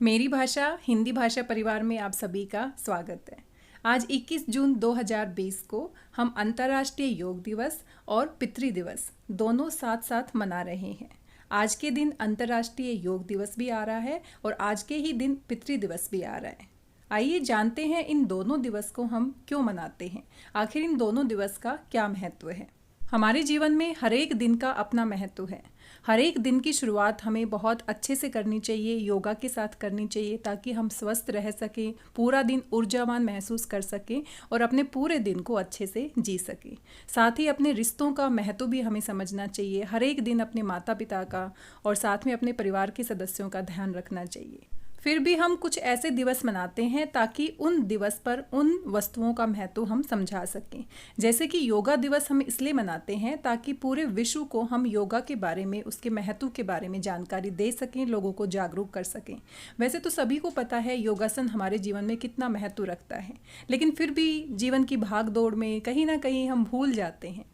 मेरी भाषा हिंदी भाषा परिवार में आप सभी का स्वागत है। आज 21 जून 2020 को हम अंतर्राष्ट्रीय योग दिवस और पितृ दिवस दोनों साथ साथ मना रहे हैं। आज के दिन अंतर्राष्ट्रीय योग दिवस भी आ रहा है और आज के ही दिन पितृ दिवस भी आ रहा है। आइए जानते हैं इन दोनों दिवस को हम क्यों मनाते हैं, आखिर इन दोनों दिवस का क्या महत्व है। हमारे जीवन में हर एक दिन का अपना महत्व है। हर एक दिन की शुरुआत हमें बहुत अच्छे से करनी चाहिए, योगा के साथ करनी चाहिए ताकि हम स्वस्थ रह सकें, पूरा दिन ऊर्जावान महसूस कर सकें और अपने पूरे दिन को अच्छे से जी सकें। साथ ही अपने रिश्तों का महत्व भी हमें समझना चाहिए। हर एक दिन अपने माता पिता का और साथ में अपने परिवार के सदस्यों का ध्यान रखना चाहिए। फिर भी हम कुछ ऐसे दिवस मनाते हैं ताकि उन दिवस पर उन वस्तुओं का महत्व हम समझा सकें। जैसे कि योगा दिवस हम इसलिए मनाते हैं ताकि पूरे विश्व को हम योगा के बारे में, उसके महत्व के बारे में जानकारी दे सकें, लोगों को जागरूक कर सकें। वैसे तो सभी को पता है योगासन हमारे जीवन में कितना महत्व रखता है, लेकिन फिर भी जीवन की भाग दौड़ में कहीं ना कहीं हम भूल जाते हैं।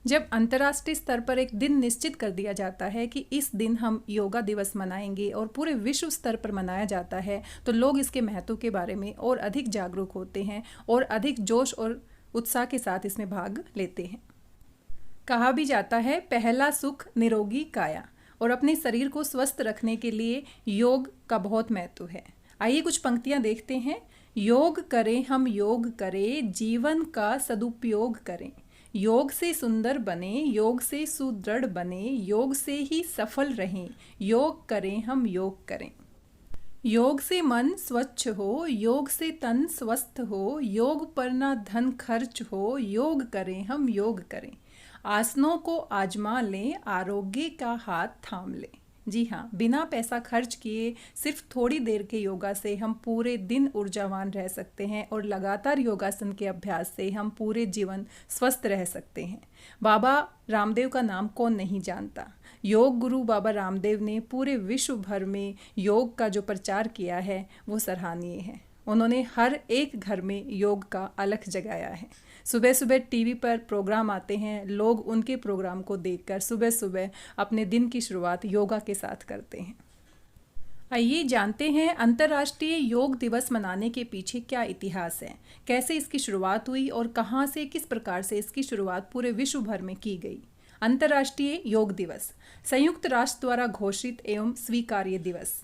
जब अंतर्राष्ट्रीय स्तर पर एक दिन निश्चित कर दिया जाता है कि इस दिन हम योगा दिवस मनाएंगे और पूरे विश्व स्तर पर मनाया जाता है, तो लोग इसके महत्व के बारे में और अधिक जागरूक होते हैं और अधिक जोश और उत्साह के साथ इसमें भाग लेते हैं। कहा भी जाता है, पहला सुख निरोगी काया, और अपने शरीर को स्वस्थ रखने के लिए योग का बहुत महत्व है। आइए कुछ पंक्तियां देखते हैं। योग करें हम, योग करें, जीवन का सदुपयोग करें। योग से सुंदर बने, योग से सुदृढ़ बने, योग से ही सफल रहें। योग करें हम, योग करें। योग से मन स्वच्छ हो, योग से तन स्वस्थ हो, योग पर ना धन खर्च हो। योग करें हम, योग करें। आसनों को आजमा लें, आरोग्य का हाथ थाम लें। जी हाँ, बिना पैसा खर्च किए सिर्फ थोड़ी देर के योगा से हम पूरे दिन ऊर्जावान रह सकते हैं और लगातार योगासन के अभ्यास से हम पूरे जीवन स्वस्थ रह सकते हैं। बाबा रामदेव का नाम कौन नहीं जानता। योग गुरु बाबा रामदेव ने पूरे विश्व भर में योग का जो प्रचार किया है वो सराहनीय है। उन्होंने हर एक घर में योग का अलख जगाया है। सुबह सुबह टीवी पर प्रोग्राम आते हैं, लोग उनके प्रोग्राम को देखकर सुबह सुबह अपने दिन की शुरुआत योगा के साथ करते हैं। आइए जानते हैं अंतर्राष्ट्रीय योग दिवस मनाने के पीछे क्या इतिहास है, कैसे इसकी शुरुआत हुई और कहां से, किस प्रकार से इसकी शुरुआत पूरे विश्व भर में की गई। अंतर्राष्ट्रीय योग दिवस संयुक्त राष्ट्र द्वारा घोषित एवं स्वीकार्य दिवस।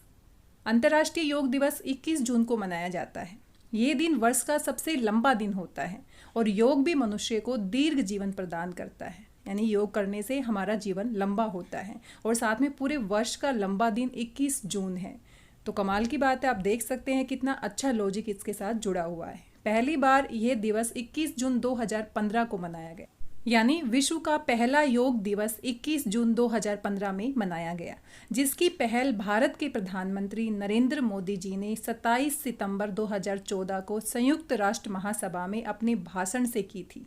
अंतर्राष्ट्रीय योग दिवस 21 जून को मनाया जाता है। ये दिन वर्ष का सबसे लंबा दिन होता है और योग भी मनुष्य को दीर्घ जीवन प्रदान करता है। यानी योग करने से हमारा जीवन लंबा होता है और साथ में पूरे वर्ष का लंबा दिन 21 जून है। तो कमाल की बात है, आप देख सकते हैं कितना अच्छा लॉजिक इसके साथ जुड़ा हुआ है। पहली बार यह दिवस 21 जून 2015 को मनाया गया, यानी विश्व का पहला योग दिवस 21 जून 2015 में मनाया गया, जिसकी पहल भारत के प्रधानमंत्री नरेंद्र मोदी जी ने 27 सितंबर 2014 को संयुक्त राष्ट्र महासभा में अपने भाषण से की थी,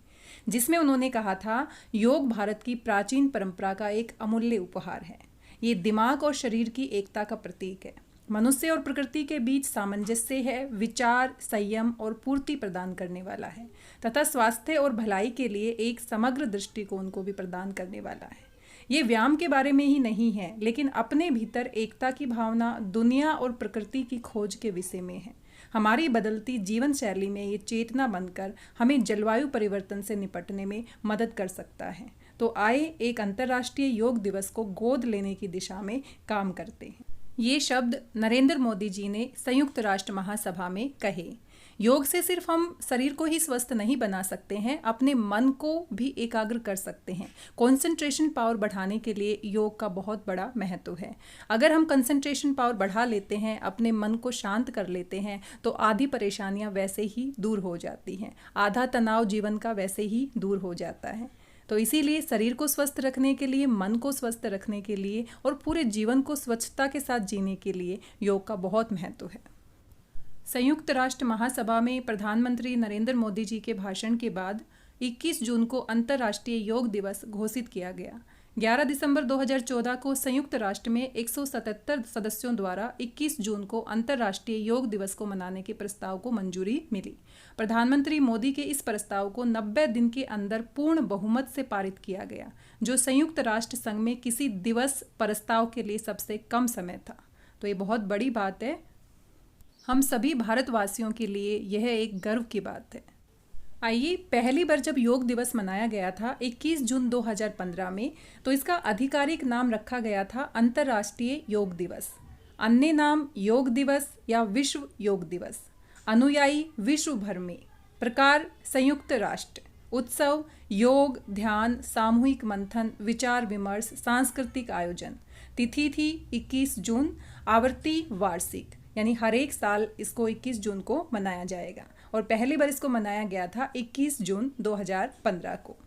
जिसमें उन्होंने कहा था, योग भारत की प्राचीन परंपरा का एक अमूल्य उपहार है। ये दिमाग और शरीर की एकता का प्रतीक है, मनुष्य और प्रकृति के बीच सामंजस्य है, विचार, संयम और पूर्ति प्रदान करने वाला है तथा स्वास्थ्य और भलाई के लिए एक समग्र दृष्टिकोण को भी प्रदान करने वाला है। ये व्यायाम के बारे में ही नहीं है, लेकिन अपने भीतर एकता की भावना, दुनिया और प्रकृति की खोज के विषय में है। हमारी बदलती जीवन शैली में ये चेतना बनकर हमें जलवायु परिवर्तन से निपटने में मदद कर सकता है। तो आए एक अंतर्राष्ट्रीय योग दिवस को गोद लेने की दिशा में काम करते हैं। ये शब्द नरेंद्र मोदी जी ने संयुक्त राष्ट्र महासभा में कहे। योग से सिर्फ हम शरीर को ही स्वस्थ नहीं बना सकते हैं, अपने मन को भी एकाग्र कर सकते हैं। कंसंट्रेशन पावर बढ़ाने के लिए योग का बहुत बड़ा महत्व है। अगर हम कंसंट्रेशन पावर बढ़ा लेते हैं, अपने मन को शांत कर लेते हैं, तो आधी परेशानियां वैसे ही दूर हो जाती हैं, आधा तनाव जीवन का वैसे ही दूर हो जाता है। तो इसीलिए शरीर को स्वस्थ रखने के लिए, मन को स्वस्थ रखने के लिए और पूरे जीवन को स्वच्छता के साथ जीने के लिए योग का बहुत महत्व है। संयुक्त राष्ट्र महासभा में प्रधानमंत्री नरेंद्र मोदी जी के भाषण के बाद 21 जून को अंतर्राष्ट्रीय योग दिवस घोषित किया गया। 11 दिसंबर 2014 को संयुक्त राष्ट्र में 177 सदस्यों द्वारा 21 जून को अंतर्राष्ट्रीय योग दिवस को मनाने के प्रस्ताव को मंजूरी मिली। प्रधानमंत्री मोदी के इस प्रस्ताव को 90 दिन के अंदर पूर्ण बहुमत से पारित किया गया, जो संयुक्त राष्ट्र संघ में किसी दिवस प्रस्ताव के लिए सबसे कम समय था। तो ये बहुत बड़ी बात है हम सभी भारतवासियों के लिए यह एक गर्व की बात है। आइए, पहली बार जब योग दिवस मनाया गया था 21 जून 2015 में, तो इसका आधिकारिक नाम रखा गया था अंतर्राष्ट्रीय योग दिवस। अन्य नाम योग दिवस या विश्व योग दिवस। अनुयायी विश्व भर में। प्रकार संयुक्त राष्ट्र। उत्सव योग, ध्यान, सामूहिक मंथन, विचार विमर्श, सांस्कृतिक आयोजन। तिथि थी 21 जून। आवृत्ति वार्षिक, यानी हर एक साल इसको 21 जून को मनाया जाएगा और पहली बार इसको मनाया गया था 21 जून 2015 को।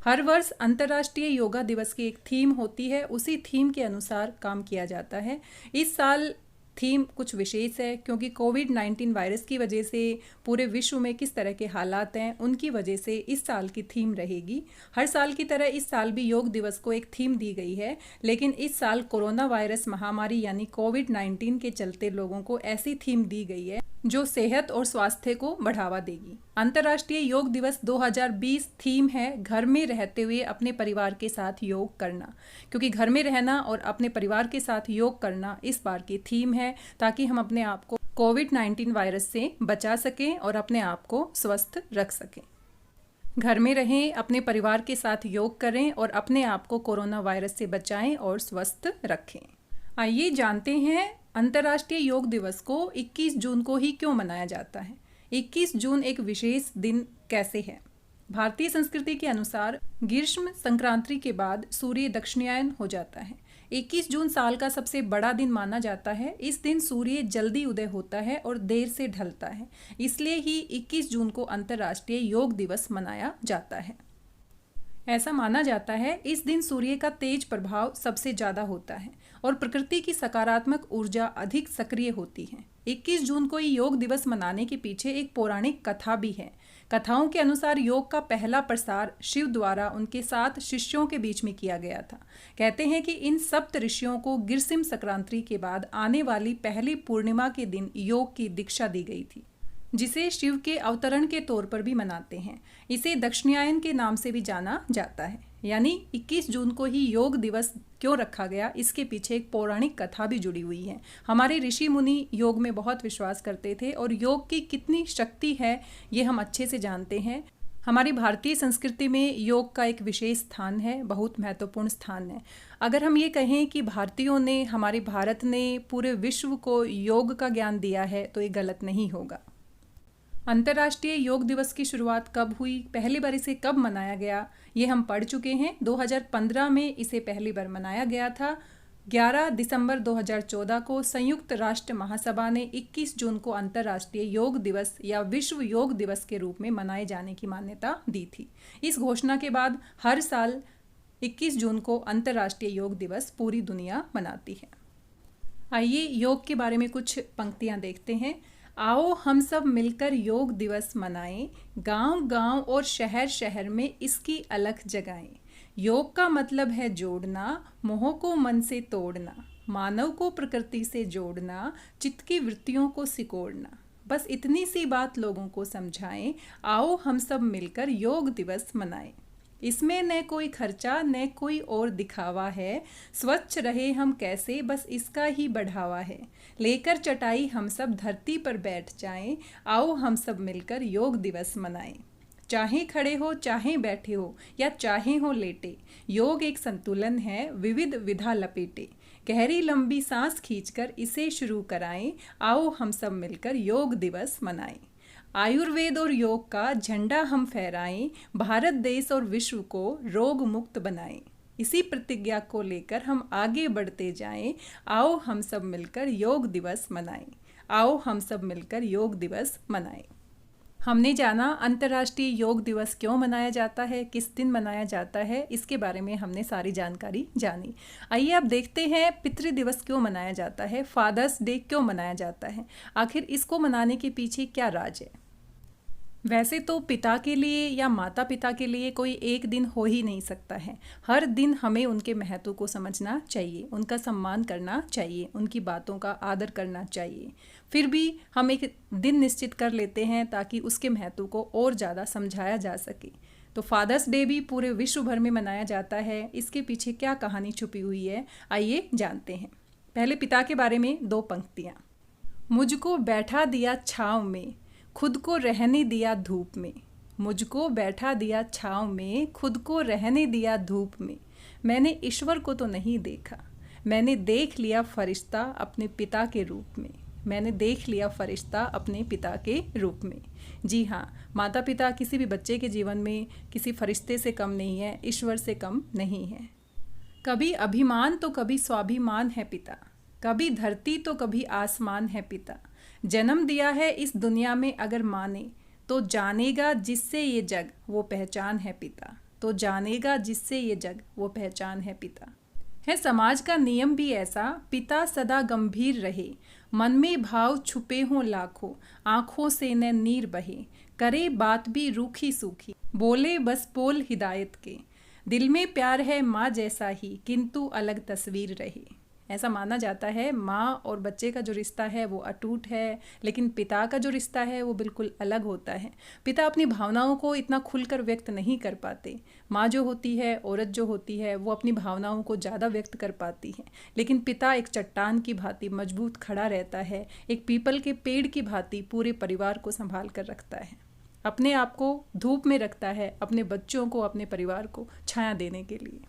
हर वर्ष अंतर्राष्ट्रीय योगा दिवस की एक थीम होती है, उसी थीम के अनुसार काम किया जाता है। इस साल थीम कुछ विशेष है क्योंकि कोविड-19 वायरस की वजह से पूरे विश्व में किस तरह के हालात हैं, उनकी वजह से इस साल की थीम रहेगी। हर साल की तरह इस साल भी योग दिवस को एक थीम दी गई है, लेकिन इस साल कोरोना वायरस महामारी यानी कोविड-19 के चलते लोगों को ऐसी थीम दी गई है जो सेहत और स्वास्थ्य को बढ़ावा देगी। अंतर्राष्ट्रीय योग दिवस 2020 थीम है घर में रहते हुए अपने परिवार के साथ योग करना, क्योंकि घर में रहना और अपने परिवार के साथ योग करना इस बार की थीम है, ताकि हम अपने आप को कोविड-19 वायरस से बचा सकें और अपने आप को स्वस्थ रख सकें। घर में रहें, अपने परिवार के साथ योग करें और अपने आप को कोरोना वायरस से बचाएं और स्वस्थ रखें। आइए जानते हैं अंतर्राष्ट्रीय योग दिवस को 21 जून को ही क्यों मनाया जाता है। 21 जून एक विशेष दिन कैसे है? भारतीय संस्कृति के अनुसार ग्रीष्म संक्रांति के बाद सूर्य दक्षिणायन हो जाता है। 21 जून साल का सबसे बड़ा दिन माना जाता है। इस दिन सूर्य जल्दी उदय होता है और देर से ढलता है, इसलिए ही 21 जून को अंतर्राष्ट्रीय योग दिवस मनाया जाता है। ऐसा माना जाता है इस दिन सूर्य का तेज प्रभाव सबसे ज़्यादा होता है और प्रकृति की सकारात्मक ऊर्जा अधिक सक्रिय होती है। 21 जून को योग दिवस मनाने के पीछे एक पौराणिक कथा भी है। कथाओं के अनुसार योग का पहला प्रसार शिव द्वारा उनके 7 शिष्यों के बीच में किया गया था। कहते हैं कि इन सप्त ऋषियों को ग्रीष्म संक्रांति के बाद आने वाली पहली पूर्णिमा के दिन योग की दीक्षा दी गई थी, जिसे शिव के अवतरण के तौर पर भी मनाते हैं। इसे दक्षिणायन के नाम से भी जाना जाता है। यानी 21 जून को ही योग दिवस क्यों रखा गया, इसके पीछे एक पौराणिक कथा भी जुड़ी हुई है। हमारे ऋषि मुनि योग में बहुत विश्वास करते थे और योग की कितनी शक्ति है ये हम अच्छे से जानते हैं। हमारी भारतीय संस्कृति में योग का एक विशेष स्थान है, बहुत महत्वपूर्ण स्थान है। अगर हम ये कहें कि भारतीयों ने, हमारे भारत ने पूरे विश्व को योग का ज्ञान दिया है, तो ये गलत नहीं होगा। अंतर्राष्ट्रीय योग दिवस की शुरुआत कब हुई, पहली बार इसे कब मनाया गया, ये हम पढ़ चुके हैं। 2015 में इसे पहली बार मनाया गया था। 11 दिसंबर 2014 को संयुक्त राष्ट्र महासभा ने 21 जून को अंतर्राष्ट्रीय योग दिवस या विश्व योग दिवस के रूप में मनाए जाने की मान्यता दी थी। इस घोषणा के बाद हर साल 21 जून को अंतर्राष्ट्रीय योग दिवस पूरी दुनिया मनाती है। आइए योग के बारे में कुछ पंक्तियाँ देखते हैं। आओ हम सब मिलकर योग दिवस मनाएं, गांव-गांव और शहर-शहर में इसकी अलख जगाएं। योग का मतलब है जोड़ना, मोह को मन से तोड़ना, मानव को प्रकृति से जोड़ना, चित्त की वृत्तियों को सिकोड़ना। बस इतनी सी बात लोगों को समझाएं। आओ हम सब मिलकर योग दिवस मनाएं। इसमें न कोई खर्चा न कोई और दिखावा है, स्वच्छ रहे हम कैसे बस इसका ही बढ़ावा है। लेकर चटाई हम सब धरती पर बैठ जाएं, आओ हम सब मिलकर योग दिवस मनाएं। चाहे खड़े हो चाहे बैठे हो या चाहे हो लेटे, योग एक संतुलन है विविध विधा लपेटे। गहरी लंबी सांस खींचकर इसे शुरू कराएं, आओ हम सब मिलकर योग दिवस मनाएं। आयुर्वेद और योग का झंडा हम फहराएं, भारत देश और विश्व को रोग मुक्त बनाएं। इसी प्रतिज्ञा को लेकर हम आगे बढ़ते जाएं, आओ हम सब मिलकर योग दिवस मनाएं। आओ हम सब मिलकर योग दिवस मनाएं। हमने जाना अंतर्राष्ट्रीय योग दिवस क्यों मनाया जाता है, किस दिन मनाया जाता है, इसके बारे में हमने सारी जानकारी जानी। आइए अब देखते हैं पितृ दिवस क्यों मनाया जाता है, फादर्स डे क्यों मनाया जाता है, आखिर इसको मनाने के पीछे क्या राज है। वैसे तो पिता के लिए या माता पिता के लिए कोई एक दिन हो ही नहीं सकता है। हर दिन हमें उनके महत्व को समझना चाहिए, उनका सम्मान करना चाहिए, उनकी बातों का आदर करना चाहिए। फिर भी हम एक दिन निश्चित कर लेते हैं ताकि उसके महत्व को और ज़्यादा समझाया जा सके। तो फादर्स डे भी पूरे विश्व भर में मनाया जाता है। इसके पीछे क्या कहानी छुपी हुई है, आइए जानते हैं। पहले पिता के बारे में 2 पंक्तियाँ। मुझको बैठा दिया छाँव में, खुद को रहने दिया धूप में। मुझको बैठा दिया छाँव में, खुद को रहने दिया धूप में। मैंने ईश्वर को तो नहीं देखा, मैंने देख लिया फरिश्ता अपने पिता के रूप में। मैंने देख लिया फरिश्ता अपने पिता के रूप में। जी हाँ, माता पिता किसी भी बच्चे के जीवन में किसी फरिश्ते से कम नहीं है, ईश्वर से कम नहीं है। कभी अभिमान तो कभी स्वाभिमान है पिता, कभी धरती तो कभी आसमान है पिता। जन्म दिया है इस दुनिया में अगर माने, तो जानेगा जिससे ये जग वो पहचान है पिता। तो जानेगा जिससे ये जग वो पहचान है पिता। है समाज का नियम भी ऐसा, पिता सदा गंभीर रहे। मन में भाव छुपे हों लाखों, आँखों से न नीर बहे। करे बात भी रूखी सूखी, बोले बस बोल हिदायत के। दिल में प्यार है माँ जैसा ही, किंतु अलग तस्वीर रहे। ऐसा माना जाता है माँ और बच्चे का जो रिश्ता है वो अटूट है, लेकिन पिता का जो रिश्ता है वो बिल्कुल अलग होता है। पिता अपनी भावनाओं को इतना खुलकर व्यक्त नहीं कर पाते। माँ जो होती है, औरत जो होती है, वो अपनी भावनाओं को ज़्यादा व्यक्त कर पाती है, लेकिन पिता एक चट्टान की भांति मजबूत खड़ा रहता है, एक पीपल के पेड़ की भांति पूरे परिवार को संभाल कर रखता है, अपने आप को धूप में रखता है, अपने बच्चों को, अपने परिवार को छाया देने के लिए।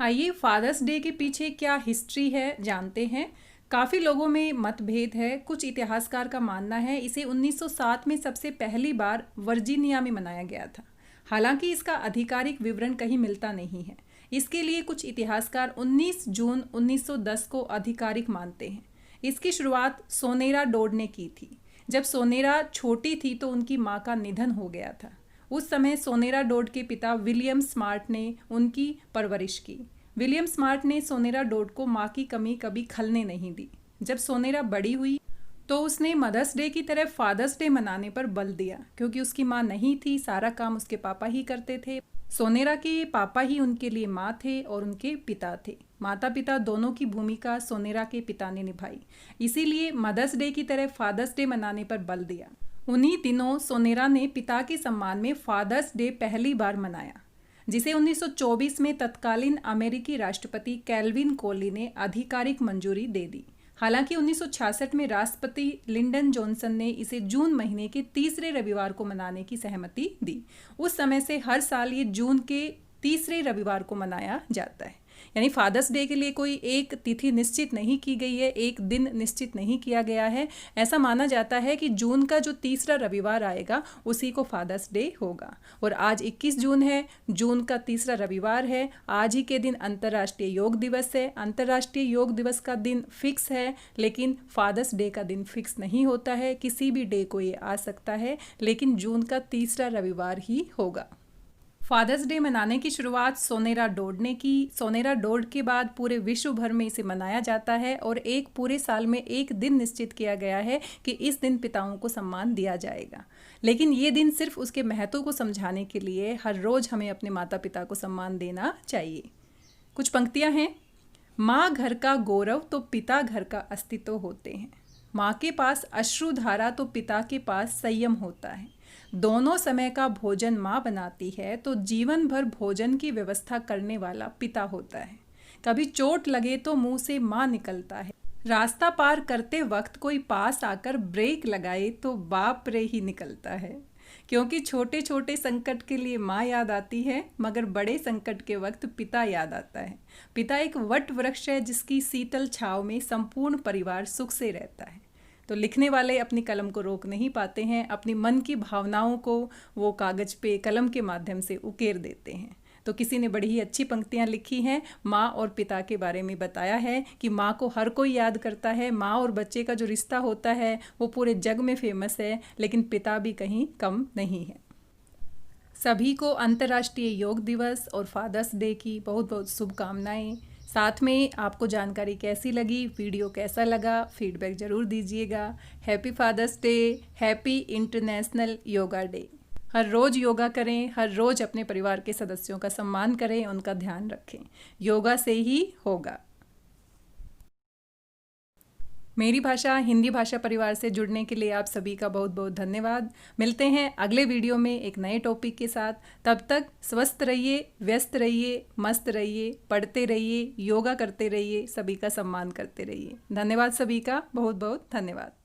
आइए फादर्स डे के पीछे क्या हिस्ट्री है जानते हैं। काफ़ी लोगों में मतभेद है। कुछ इतिहासकार का मानना है इसे 1907 में सबसे पहली बार वर्जीनिया में मनाया गया था। हालांकि इसका आधिकारिक विवरण कहीं मिलता नहीं है। इसके लिए कुछ इतिहासकार 19 जून 1910 को आधिकारिक मानते हैं। इसकी शुरुआत सोनेरा डोड ने की थी। जब सोनेरा छोटी थी तो उनकी माँ का निधन हो गया था। उस समय सोनेरा डोड के पिता विलियम स्मार्ट ने उनकी परवरिश की। विलियम स्मार्ट ने सोनेरा डोड को माँ की कमी कभी खलने नहीं दी। जब सोनेरा बड़ी हुई तो उसने मदर्स डे की तरह फादर्स डे मनाने पर बल दिया, क्योंकि उसकी माँ नहीं थी, सारा काम उसके पापा ही करते थे। सोनेरा के पापा ही उनके लिए माँ थे और उनके पिता थे। माता पिता दोनों की भूमिका सोनेरा के पिता ने निभाई, इसीलिए मदर्स डे की तरह फादर्स डे मनाने पर बल दिया। उन्हीं दिनों सोनेरा ने पिता के सम्मान में फादर्स डे पहली बार मनाया, जिसे 1924 में तत्कालीन अमेरिकी राष्ट्रपति कैल्विन कोली ने आधिकारिक मंजूरी दे दी। हालांकि 1966 में राष्ट्रपति लिंडन जॉनसन ने इसे जून महीने के तीसरे रविवार को मनाने की सहमति दी। उस समय से हर साल ये जून के तीसरे रविवार को मनाया जाता है। यानी फादर्स डे के लिए कोई एक तिथि निश्चित नहीं की गई है, एक दिन निश्चित नहीं किया गया है। ऐसा माना जाता है कि जून का जो तीसरा रविवार आएगा उसी को फादर्स डे होगा। और आज 21 जून है, जून का तीसरा रविवार है। आज ही के दिन अंतर्राष्ट्रीय योग दिवस है। अंतर्राष्ट्रीय योग दिवस का दिन फिक्स है, लेकिन फादर्स डे का दिन फिक्स नहीं होता है। किसी भी डे को ये आ सकता है, लेकिन जून का तीसरा रविवार ही होगा। फादर्स डे मनाने की शुरुआत सोनेरा डोड ने की। सोनेरा डोड के बाद पूरे विश्व भर में इसे मनाया जाता है और एक पूरे साल में एक दिन निश्चित किया गया है कि इस दिन पिताओं को सम्मान दिया जाएगा। लेकिन ये दिन सिर्फ उसके महत्व को समझाने के लिए हर रोज़ हमें अपने माता पिता को सम्मान देना चाहिए। कुछ पंक्तियाँ हैं। माँ घर का गौरव तो पिता घर का अस्तित्व होते हैं। माँ के पास अश्रुधारा तो पिता के पास संयम होता है। दोनों समय का भोजन माँ बनाती है तो जीवन भर भोजन की व्यवस्था करने वाला पिता होता है। कभी चोट लगे तो मुंह से माँ निकलता है। रास्ता पार करते वक्त कोई पास आकर ब्रेक लगाए तो बाप रे ही निकलता है। क्योंकि छोटे छोटे संकट के लिए माँ याद आती है, मगर बड़े संकट के वक्त पिता याद आता है। पिता एक वट वृक्ष है जिसकी शीतल छांव में संपूर्ण परिवार सुख से रहता है। तो लिखने वाले अपनी कलम को रोक नहीं पाते हैं, अपनी मन की भावनाओं को वो कागज़ पे कलम के माध्यम से उकेर देते हैं। तो किसी ने बड़ी ही अच्छी पंक्तियाँ लिखी हैं। माँ और पिता के बारे में बताया है कि माँ को हर कोई याद करता है। माँ और बच्चे का जो रिश्ता होता है वो पूरे जग में फेमस है, लेकिन पिता भी कहीं कम नहीं है। सभी को अंतर्राष्ट्रीय योग दिवस और फादर्स डे की बहुत बहुत शुभकामनाएं। साथ में आपको जानकारी कैसी लगी, वीडियो कैसा लगा, फीडबैक ज़रूर दीजिएगा। Happy Father's day, happy international yoga day. हर रोज़ योगा करें, हर रोज़ अपने परिवार के सदस्यों का सम्मान करें, उनका ध्यान रखें। योगा से ही होगा। मेरी भाषा हिंदी भाषा परिवार से जुड़ने के लिए आप सभी का बहुत बहुत धन्यवाद। मिलते हैं अगले वीडियो में एक नए टॉपिक के साथ। तब तक स्वस्थ रहिए, व्यस्त रहिए, मस्त रहिए, पढ़ते रहिए, योगा करते रहिए, सभी का सम्मान करते रहिए। धन्यवाद, सभी का बहुत बहुत धन्यवाद।